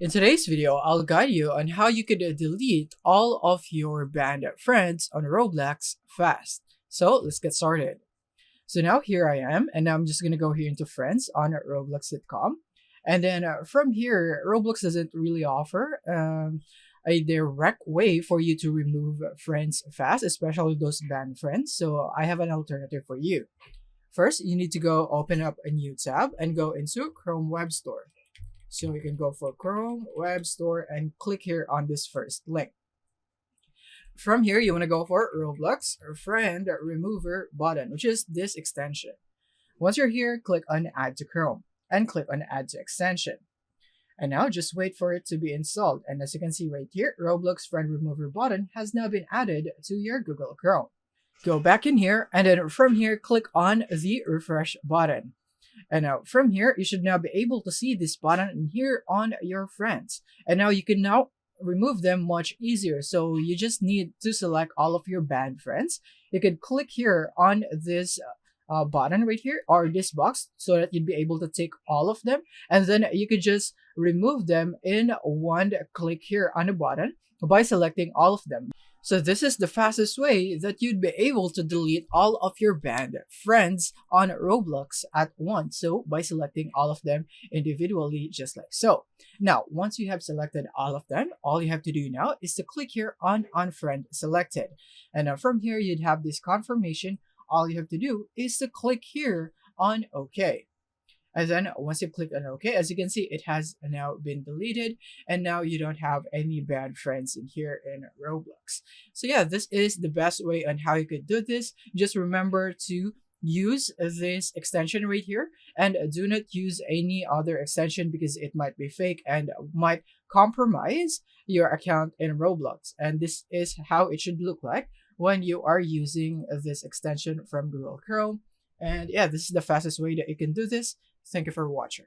In today's video, I'll guide you on how you could delete all of your banned friends on Roblox fast. So let's get started. So now here I am, and now I'm just gonna go here into friends on Roblox.com. And then from here, Roblox doesn't really offer a direct way for you to remove friends fast, especially those banned friends. So I have an alternative for you. First, you need to go open up a new tab and go into Chrome Web Store. So you can go for Chrome Web Store and click here on this first link. From here, you want to go for Roblox or Friend Remover button, which is this extension. Once you're here, click on Add to Chrome and click on Add to Extension. And now just wait for it to be installed. And as you can see right here, Roblox Friend Remover button has now been added to your Google Chrome. Go back in here, and then from here, click on the refresh button. And now from here, you should now be able to see this button here on your friends. And now you can now remove them much easier. So you just need to select all of your banned friends. You can click here on this button right here or this box so that you'd be able to take all of them. And then you could just remove them in one click here on the button by selecting all of them. So this is the fastest way that you'd be able to delete all of your banned friends on Roblox at once. So by selecting all of them individually, just like so. Now, once you have selected all of them, all you have to do now is to click here on unfriend selected. And now from here, you'd have this confirmation. All you have to do is to click here on OK. And then once you click on OK, as you can see, it has now been deleted. And now you don't have any bad friends in here in Roblox. So yeah, this is the best way on how you could do this. Just remember to use this extension right here. And do not use any other extension because it might be fake and might compromise your account in Roblox. And this is how it should look like when you are using this extension from Google Chrome. And yeah, this is the fastest way that you can do this. Thank you for watching.